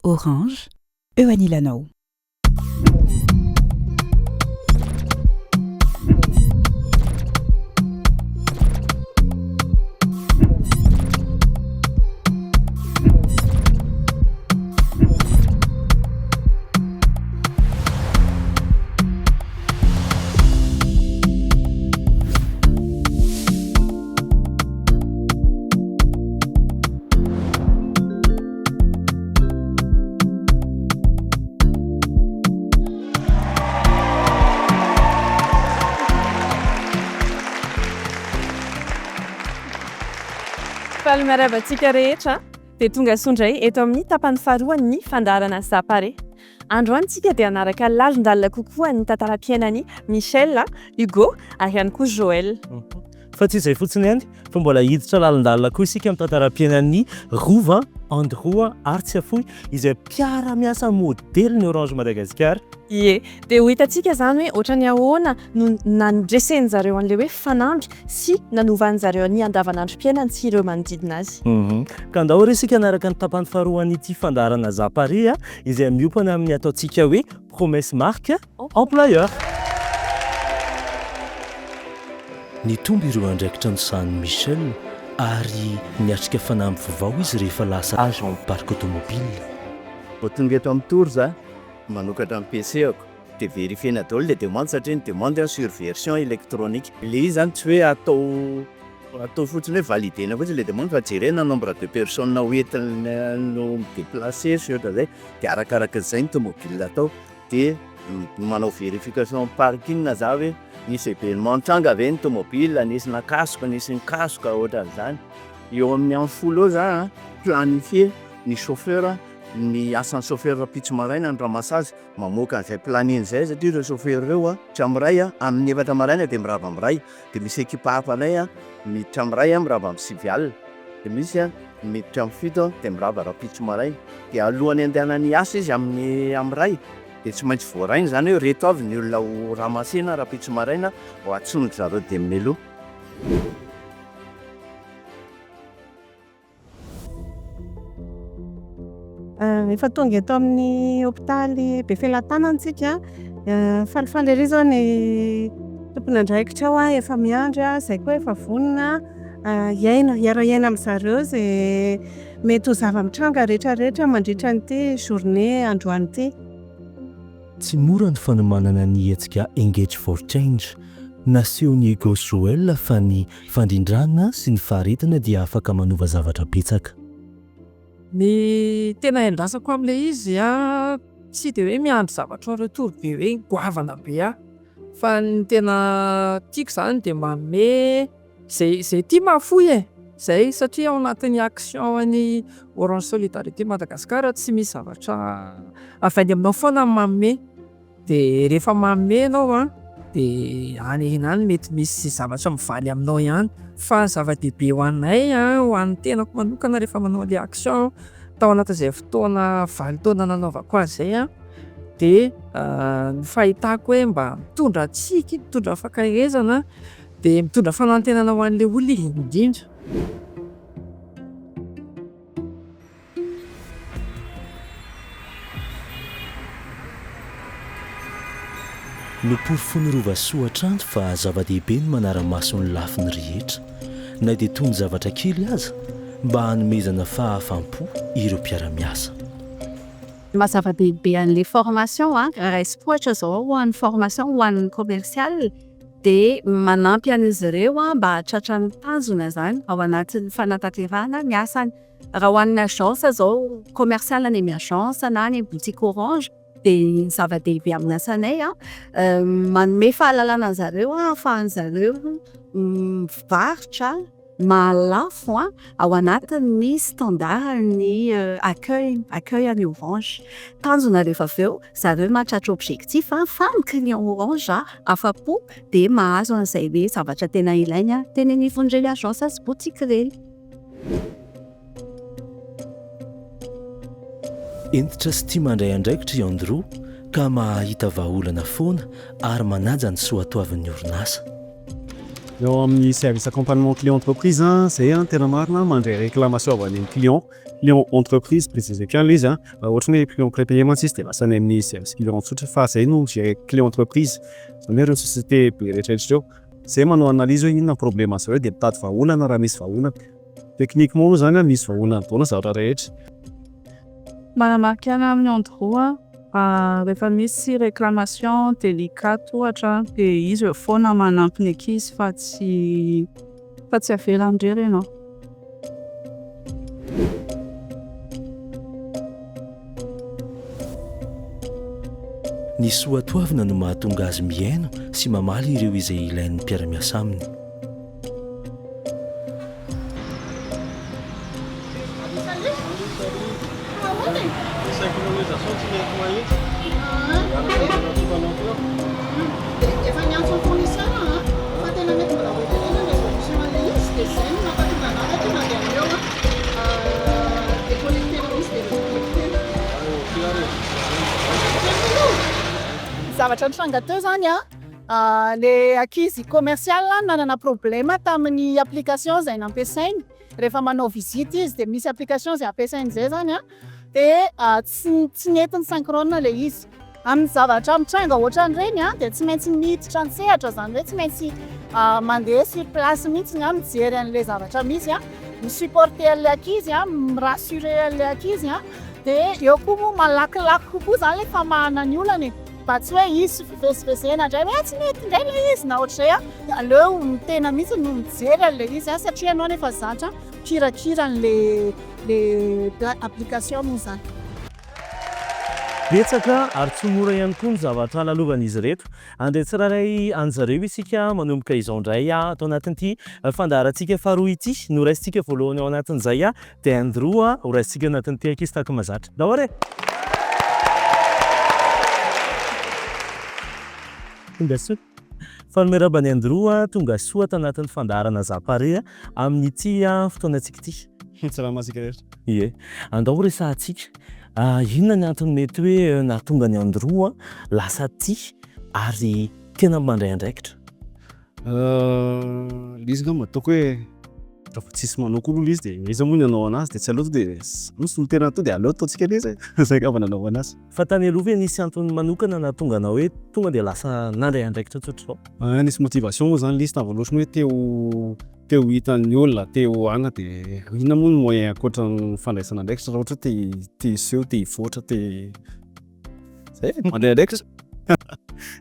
Orange, eo anilanao. Miarabantsika rehetra dia tonga sondray eto amin'ny tapany faharoa ny fandaharana Zapare. Androany tsika dia anaraka lalindalina kokoa ny tantaram-piainan'i Michel, Hugo ary ihany koa Joël. Fa tsy izay fotsiny ihany fa mbola hiditra lalindalina koa isika amin'ny tantaram-piainan'ny Rova Androa Artsiafoy izay mpiara-miasa modeliny Orange Madagasikara. Ie, dia ho hitantsika zany hoe ohatrany ahoana no nandreseny zareo an'ilay hoe fanamby sy nanovan'ny zareo ny andavanandrom-piainany sy ireo manodidina azy. Ka andao re isika anaraka ny tapany faharoan'ity fandaharana Zapare izay miompana amin'ny ataontsika hoe promesse marque employeur. Nitomby ireo andraikitra ny sany Michel ary niatrika fanamby vaovao izy rehefa lasa agent parc automobile. Tonga eto amin'ny tour za manokatra amin'ny PC ako dia vérifiena daholo ilay demande satria ny demande sur version électronique. Ilay izy zany tsy hoe atao fotsiny hoe validena fotsiny ilay demande fa jerena nombre de personnes hoentina no déplacer sy ohatra izay dia arakarak'izay ny tomobile atao dia manao vérification parking za hoe nisy événement tranga ve ny tomobile, nisy nakasoka, nisy nikasoka ohatran'izany. Eo amin'ny amin'ny folo eo za planifier ny chauffeur ny asan'ny chauffeur rapitso maraina ny ramassage mamoaka an'izay planine izay satria ireo chauffeur ireo tsy amiray amin'ny 7 maraina dia mirava amiray dia misy équipapanay miditra amiray mirava amin'ny 6 alina dia misy miditra amin'ny 7 dia mirava rapitso maraina dia alohany andehanany asa izy amiray dia tsy maintsy voaraina zany hoe reto avy ny olona ho ramasena rapitso maraina ho atsonodry zareo dia mialoha. Efa tonga eto amin'ny hôpitaly Befelantanana tsika falifaly ery zao ny tompon'andraikitra ao efa miandry izay koa efa vonona hiara-hiaina amin'ny zareo izay mety ho zava-mitranga rehetrarehetra mandritra n'ity journée androany ity. Tsy mora ny fanomanana ny hetsika engage for change nasehon'ny Hugo Joël fa ny fandrindrana sy ny faharetana dia afaka manova zavatra betsaka. Ny tena endrasako amin'ilay izy tsy dia hoe miandry zavatra retour be hoe goavana be fa ny tena tiako zany dia manome zay tia mahafoy zay satria ao anatin'ny action ny Orange Solidarité Madagasikara tsy misy zavatra avainy aminao foana manome dia rehefa manome ianao dia any mety misy zavatra mivaly aminao ihany fa zava-dehibe ho anay ho an'ny tenako manokana rehefa manao ilay action tao anatin'izay fotoana 20 taona nanaovako azy izay dia ny fahitako hoe mba mitondra tsiky, mitondra fankahezana dia mitondra fanantenana ho an'ilay olona indrindra. Noporofon'ny Rova Soatrandro fa zava-dehibe ny manara-maso ny lafiny rehetra na dia toy ny zavatra kely aza mba hanomezana fahafampo ireo mpiara-miasa. Mahazava-dehibe an'ilay formation raisy poitra zao ho an'ny formation ho an'ny commercial dia manampy an'izy ireo mba hahatratra ny tanjona zany ao anatin'ny fanatanterahana ny asany. Raha ho an'ny agence zao commercial ny amin'ny agence na ny boutique Orange dia zava-dehibe amin'ny asanay manome fahalalana an'zareo ahafahan'zareo mivarotra mahalafo ao anatin'ny standard ny accueil any Orange. Tanjona rehefa avy eo zareo mahatratra objectif fa ny client Orange afa-po dia mahazo an'izay hoe zavatra tena ilainy teny anivon'ireny agence sy boutique ireny. Entitra sy tia mandray andraikitra i Andro ka mahita vahaolana foana ary manaja ny soatoavin'ny orinasa. eo amin'ny service accompagnement client entreprise zay tena marina mandray réclamation avy any client entreprise précisé le izy ohatra hoe client prépayement sisy de lasa any amin'ny service client tsotra fa zay no gérer client entreprise zany hoe ireo société be rehetrarehetra eo zay manao analyse hoe inona problème zao de mitady vahaolana raha misy vahaolana techniquement moa zany misy vahaolana daholo zavatra rehetra. Manamarika amin'ny endroit rehefa misy réclamation délicate ohatra de izy eo foana manampy ny ankizy fa tsy avelandreo ianao. Ny soatoavina no mahatonga azy miaino sy mamaly ireo izay ilain'ny mpiara-miasa aminy. Zavatra nitranga teo zany le ankizy commercial nanana problème tamin'ny application zay nampiasainy rehefa manao visite izy de misy application zay ampiasainy zay zany de tsy netiny synchrone le izy amin'ny zavatra mitranga ohatran'ireny de tsy maintsy miditra an-tsehatra zany hoe tsy maintsy mandeha sur place mihitsy mijery an'le zavatra misy misupporter an'le ankizy mirassurer an'le ankizy de eo koa moa malakilaky kokoa zany le famahana ny olany fa tsy hoe izy fivesivesena indray hoe tsy mety indray le izy na ohatr'izay aleo tena mihitsy no mijery an'le izy satria ianao nefa zatra kirakira le application moa zany. Betsaka ary tsy mora ihany koa ny zavatra lalovan'izy reto andeha tsiraray anjareo isika manomboka izao indray atao anatin'ity fandaharantsika faharoa ity no raisintsika voalohany ao anatin'izay dia androa ho raisintsika anatin'ity ankizy tahaka mahazatra. Daholo tonga soa fanomerabany androa tonga soa tanatin'ny fandaharana zapare amin'ity fotoanantsika ity salamasika rehetra ie andao resahantsika inona ny antony mety hoe nahatonga ny androa lasa ty ary tena mandray andraikitra izy nga mataoko hoe raha tsisy manao koa aloha izy de izy moa ny anao anazy de tsy aleo to de misy tena to de aleo ataontsika le zay zay ka nanao anazy fa tany aloha ve nisy antony manokana nahatonga anao hoe tonga de lasa nandray andraikitra tsotra zao nisy motivation moa zany le izy tavaloatra hoe teo hitan'ny olona teo ana de inona moa ny moyen ankoatra ny fandraisana andraikitra raha ohatra te hiseho te hivoatra te zay mandray andraikitra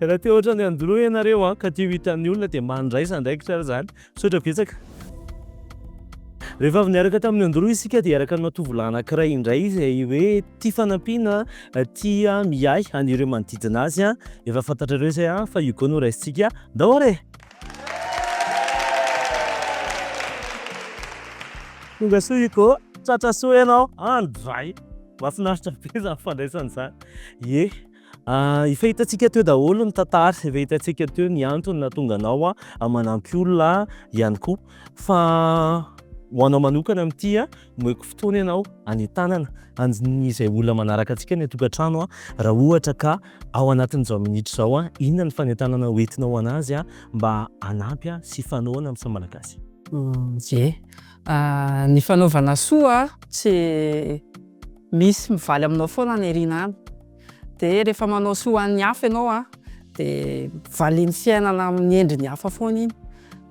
raha te ohatra ny androa ianareo ka te hitan'ny olona de mandraisa andraikitra zany sotra betsaka. Rehefa avy niaraka tamin'ny androa isika dia araka ny matovolahy anankiray indray izay hoe tia fanampiana tia miay anireo manodidina azy efa fantatrareo izay fa io koa no raisintsika daholo tonga soa iko tratra soa ianao andray mahafinaritra be zany fandraisan'izany ie efa hitantsika teo daholo ny tantara efa hitantsika teo ny antony nahatonga anao manampy olona ihany koa fa ho anao manokana amin'ity moeko fotoana ianao any tanana izay olona manaraka antsika ny tokantrano raha ohatra ka ao anatin'izao minitra zao inona ny fanentanana hoentinao anazy mba hanampy sy fanohana amin'ny samy malagasy. Ny fanaovana soa tsy misy mivaly aminao foana ny herinany dia rehefa manao soa ny hafa ianao dia valian'ny fiainana amin'ny endriny hafa foana iny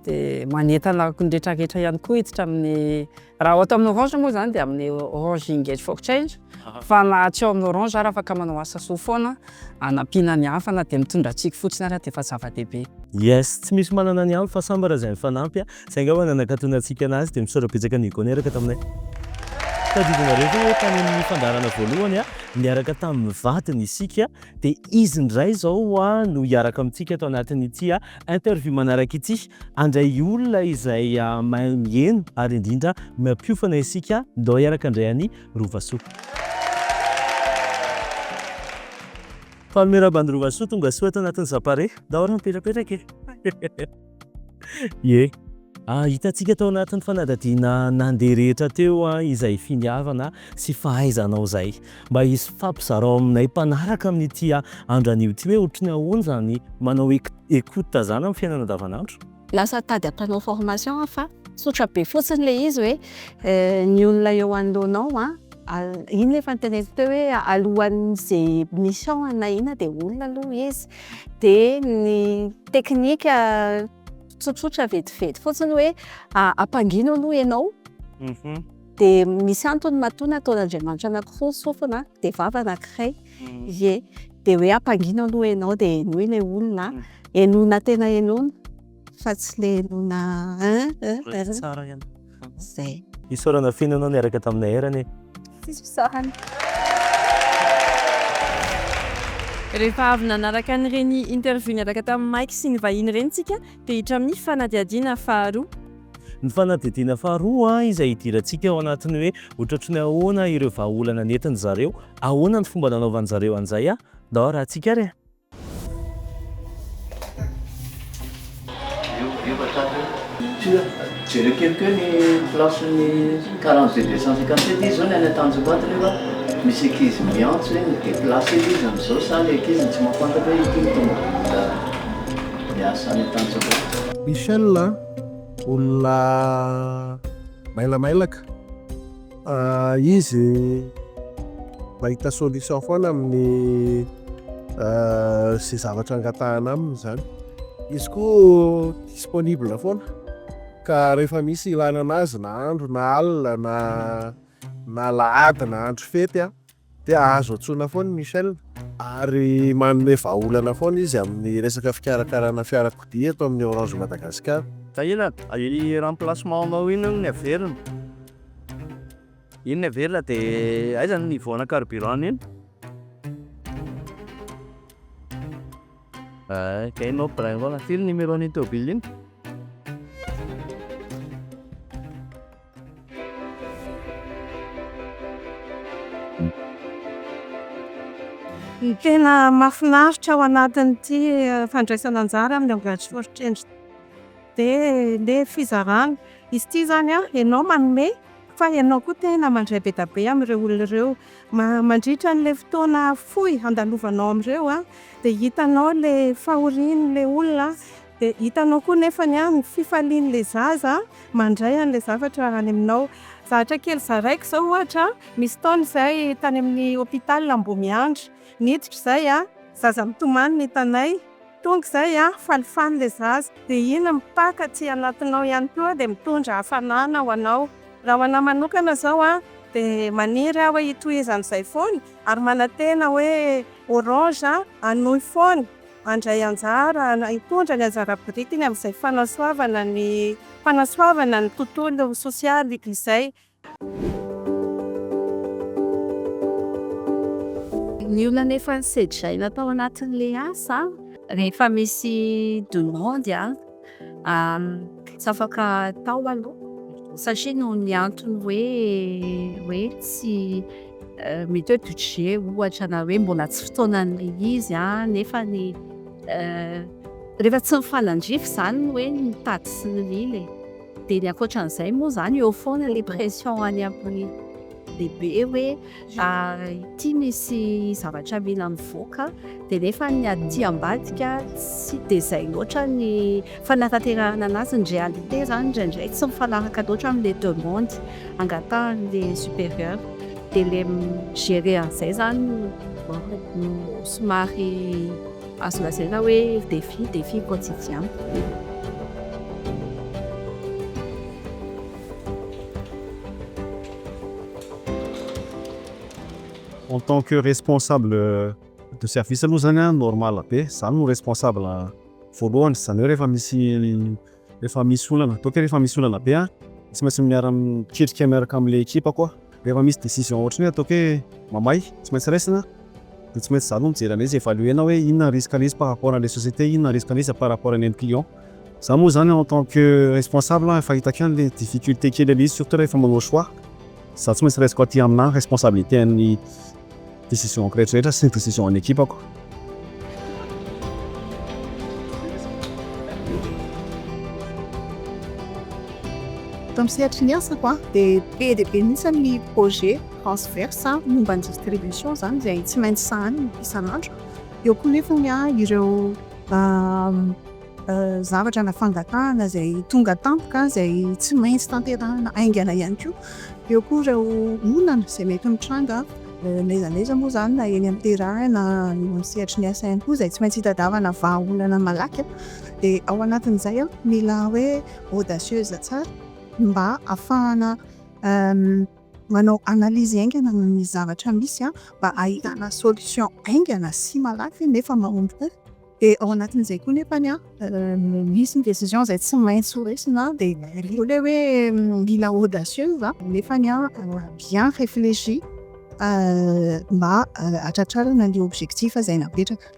dia manentana nrehetrarehetra ihany koa hiditra amin'ny raha ohatra amin'ny orange moa zany dia amin'ny orange engage for change fa na tsy ao amin'ny orange ary afaka manao asa soa foana anampiana ny hafa na dia mitondra tsika fotsiny ary dia efa zava-dehibe. Yes, tsy misy manana ny ampy fa sambara izay mifanampy zay angamba nanakatonantsika anazy dia misaotra betsaka ny Igony araka taminay. Tadidinareo hoe tany amin'ny fandarana voalohany niaraka tamin'ny vadiny isika dia izy indray zao no hiaraka amintsika atao anatin'ity interview manaraka ity andray olona izay mihaino ary indrindra mampiofana isika ndao hiaraka andray any Rovasoa. Fanomerabany Rovasoa tonga soa tao anatin'ny zapare daholo mipetrapetraka ie hitantsika tao anatin'ny fanadadiana nandeha rehetra teo izay finiavana sy fahaizanao zay mba hisy fampizarao aminay mpanaraka amin'ity andro anio ity hoe ohatry ny ahoana zany manao écoute zany amin'ny fiainana andavanandro. lasa tady ampanao formation fa tsotra be fotsiny le izy hoe ny olona eo anoloanao iny le fanteneniko teo hoe alohan'izay mission na ina dia olona aloha izy dia ny teknika tsotsotra vetivety fotsiny hoe ampangino aloha ianao dia misy antony mahatonga ataon'Andriamanitra anankiroa sofina dia vava anankiray ie dia hoe ampangino aloha ianao dia enoy ilay olona enona tena enona fa tsy le enona tsara ihany zay isaorana fihinanao niaraka taminay herany tsisy fisahana. Rehefa avy nanaraka an'ireny interview niaraka tamin'ny Mike sy ny vahiny ireny tsika dia hiditra amin'ny fanadihadiana faharoa. Ny fanadihadiana faharoa izay hidirantsika ao anatiny hoe ohatratry ny ahoana ireo vahaolana nentin zareo, ahoana ny fomba nanaovan'ny zareo an'izay dao raha tsika re. Jereo kelikeo ny placen'ny 42 izy zao ny any Tanjombato rehefa misy ankizy miantso hoe mideplace izy amin'izao sa ny ankizy tsy mahafantatra hoe ity tonga miasa any Tanjombato. Michel olona mailamalaka izy mahita solution foana amin'ny zay zavatra angatahana aminy zany. Izy koa disponible foana ka rehefa misy ilana anazy na andro na alina na lahady na andro fety dia azo antsoina foana Michel ary manome vahaolana foana izy amin'ny resaka fikarakarana fiarakodia eto amin'ny Orange Madagascar. Ina remplacement anao ino ny averina ino ny averina dia aiza ny nivoana carburant iny kainao brin foana firy numéro ny tômôbily iny. Ny tena mahafinaritra ao anatin'ity fandraisana anjara amin'ny Engage for Change dia le fizarana izy ity zany ianao manome fa ianao koa tena mandray be da be amin'ireo olona ireo mandritra n'ilay fotoana fohy andalovanao amin'ireo dia hitanao le fahorian'ilay olona dia hitanao koa nefa ny fifalian'ilay zaza mandray an'ilay zavatra any aminao. Zavatra kely zaraiko zao ohatra misy taona izay tany amin'ny hôpital Ambomiandry niditra izay zaza mitomany ny tanay tonga izay falifaly ilay zaza dia iny mipaka aty anatinao ihany koa dia mitondra hafanana ho anao. Raha ho anahy manokana zao dia maniry hoe hitohizan'izay foana ary manantena hoe Orange hanohy foana handray anjara hitondra ny anjara biritiny amin'izay fanasoavana ny tontolo sosialy izay. Ny olona nefa nisedraina tao anatin'ilay asa rehefa misy demande tsy afaka atao aloha satria noho ny antony hoe tsy mety hoe budget ohatra na hoe mbola tsy fotoanan'ilay izy nefa ny rehefa tsy mifalandrify zany hoe mitady sy ny lila dia ny ankoatran'izay moa zany eo foana le pression any amin'ny lehibe hoe ity misy zavatra mila mivoaka dia nefa ny aty ambadika tsy dia izay loatra ny fanatanterahana anazy ny réalité zany indraindray tsy mifanaraka loatra amin'ilay demande angatahan'ilay supérieur dia le gérer an'izay zany somary azo lazaina hoe défi quotidien. En tant que responsable de service aloha zany normal be zany no responsable voalohany zany hoe rehefa misy olana donc rehefa misy olana be tsy maintsy miara-miketrika miaraka amin'ilay ekipa koa. Rehefa misy décision ohatra hoe ataoko hoe mamay tsy maintsy raisina dia tsy maintsy zany no mijery an'izy évaluena hoe inona risque an'izy par rapport à la société, inona risque an'izy par rapport à ny client. Za moa zany en tant que responsable efa hitako ihany le difficulté kely an'izy surtout rehefa manao choix za tsy maintsy raisiko aty aminahy responsabilité ny décision rehetrarehetra sy ny décision any ekipako. Tamin'ny sehatra ny asako dia be dia be mihitsy ny projet transverse momba ny distribution zany izay tsy maintsy sahany isan'andro. Eo koa nefany ireo zavatra nafangatahana zay tonga tampoka zay tsy maintsy tanterahana aingana ihany koa. Eo koa ireo olana zay mety mitranga lezaleza moa zany na eny amin'ny terrain na amin'ny sehatry ny asa ihany koa zay tsy maintsy hitadiavana vahaolana malaky. Dia ao anatin'izay mila hoe audacieuse tsara mba ahafahana manao analyse aingana ny zavatra misy mba ahitana solution aingana sy malaky nefa mahomby. Dia ao anatin'izay koa nefany misy ny décision zay tsy maintsy horesina dia ilay hoe mila audacieuse nefany bien réfléchi mba atratrarana ny objectif zay napetraka.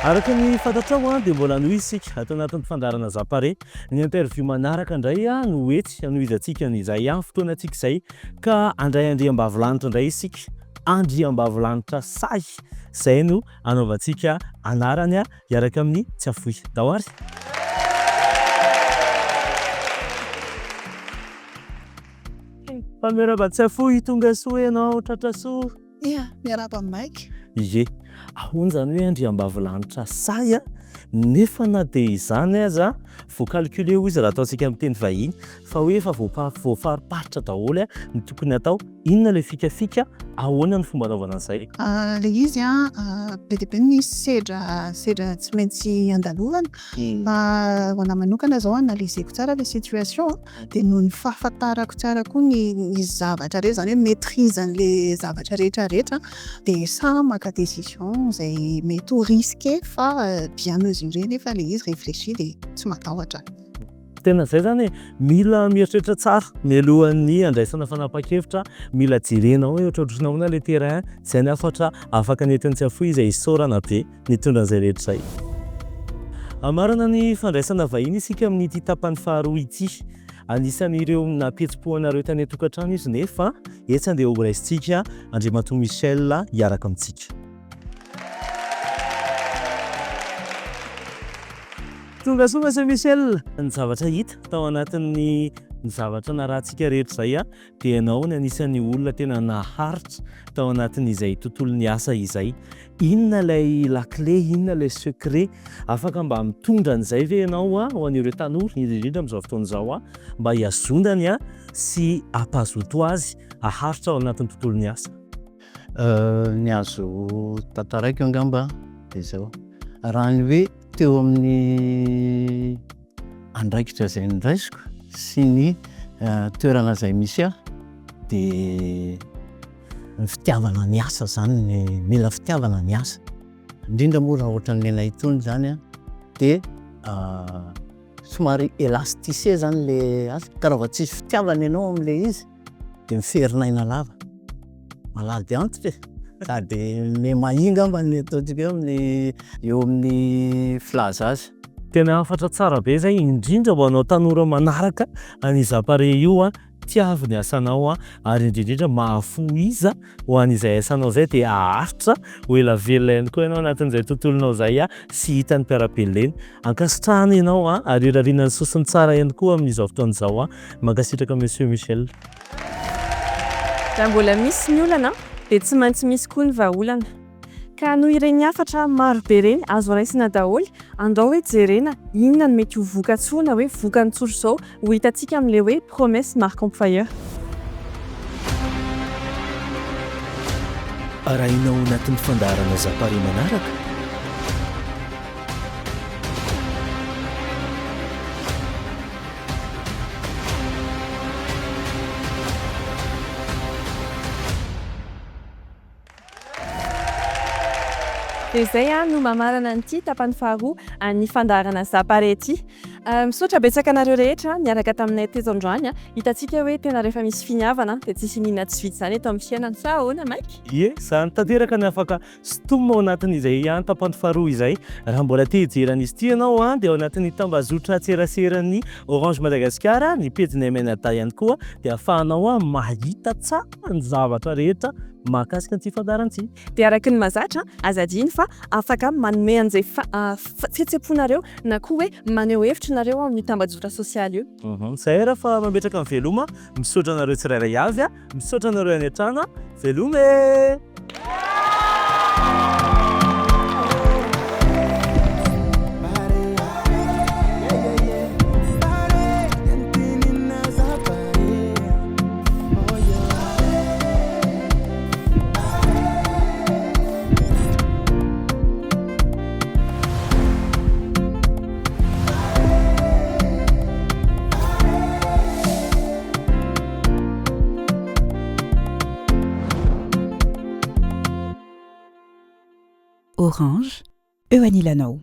Araka ny fantatrao dia mbola noho isika atao anatin'ny fandarana zapare ny interview manaraka indray no ety anohizantsika n'izay fotoanantsika izay ka andray andriam-bavilanitra indray isika andriam-bavilanitra say izay no anaovantsika anarany iaraka amin'ny tsy afoy dahoary. Fameraba tsy afoy tonga soa ianao tratra soa. Ia, miaraba maika. Ie, ahoana zany hoe andriam-bavilanitra say nefa na dia izany aza voacalculer ho izy raha ataontsika amin'ny teny vahiny fa hoe efa voafariparitra daholo ny tokony atao, inona ilay fikafika, ahoana ny fomba anaovana an'izay? Ilay izy be dia be misy sedra tsy maintsy andalovana fa ho anahy manokana zao analyseko tsara ilay situation dia noho ny fahafantarako tsara koa ny zavatra rehetra zany hoe maîtrise an'ilay zavatra rehetrarehetra dia sa maka décision zay mety ho risqué fa bien mesuré nefa ilay izy réfléchi dia tsy matahotra. Tena izay zany mila mieritreritra tsara mialohan'ny andraisana fanapahan-kevitra, mila jerenao hoe ohatrohatranao na ilay terrain izay ny afatra afaka nentin'ny tsy afoy izay isaorana be nitondra an'izay rehetra izay. Amarana ny fandraisana vahiny isika amin'ity tapany faharoa ity. Anisan'ireo napetsi-poanareo tany an-tokantrano izy nefa etsy andeha ho raisintsika Andriamatoa Michel hiaraka amintsika. Tonga soa Monsieur Michel, ny zavatra hita tao anatin'ny zavatra narahantsika rehetra izay dia ianao ny anisan'ny olona tena naharitra tao anatin'izay tontolon'ny asa izay. Inona ilay lakle, inona ilay secret afaka mba mitondra an'izay ve ianao ho an'ireo tanora indrindra amin'izao fotoan'izao mba hiazondany sy hampazoto azy haharitra ao anatin'ny tontolon'ny asa? Ny azo tantaraiko angamba dia izao, raha ny hoe teo amin'ny andraikitra izay niraisiko sy ny toerana izay misy dia ny fitiavana ny asa zany, mila fitiavana ny asa. Indrindra moa raha ohatran'ny anay itony zany dia somary élasticé zany ilay asa, ka raha vao tsisy fitiavana ianao amin'ilay izy dia miferinaina lava, malady antitra sady mahinga mba ny ataontsika eo amin'ny filaza. Tena afatra tsara be izay indrindra ho anao tanora manaraka any Zapare io tiavy ny asanao ary indrindra mahafoiza ho an'izay asanao izay dia haharitra ho ela velona ihany koa ianao anatin'izay tontolonao izay sy hitan'ny mpiara-belona. Ankasitrahana ianao ary rarina ny sosiny tsara ihany koa amin'izao fotoan'izao. Mankasitraka Monsieur Michel. Raha mbola misy ny olana dia tsy maintsy misy koa ny vahaolana. Ka noho ireny afatra maro be ireny azo raisina daholo, andao hoe jerena inona no mety ho voka-tsoa na hoe voka-ntsotro izao ho hitantsika amin'ilay hoe promesse marque employeur. Arahinao anatin'ny fandarana Zapare manaraka. Dia izay no mamarana an'ity tapany faharoa ny fandarana Zapare ity. Misaotra betsaka anareo rehetra niaraka taminay teto androany. Hitantsika hoe tena rehefa misy finiavana dia tsisy inona tsy vitsy izany eto amin'ny fiainana. Sa ahoana Mike? Ie, izany tanteraka ny afaka sintomina ao anatin'izay tapany faharoa izay. Raha mbola te hijeran'izy ity ianao dia ao anatin'ny tambazotra tseraseran'ny Orange Madagascar, ny pejinay Menata ihany koa dia ahafahanao mahita tsara ny zavatra rehetra mahakasika an'ity fandaran'ity. Dia araky ny mazatra azadiny fa afaka manome an'izay fihetseham-ponareo na koa hoe maneho hevitrinareo amin'ny tambazotra sosialy io. Izay raha mametraka amin'ny veloma, misaotra anareo tsirairay avy, misaotra anareo any an-trano, veloma. Orange, eo anilanao.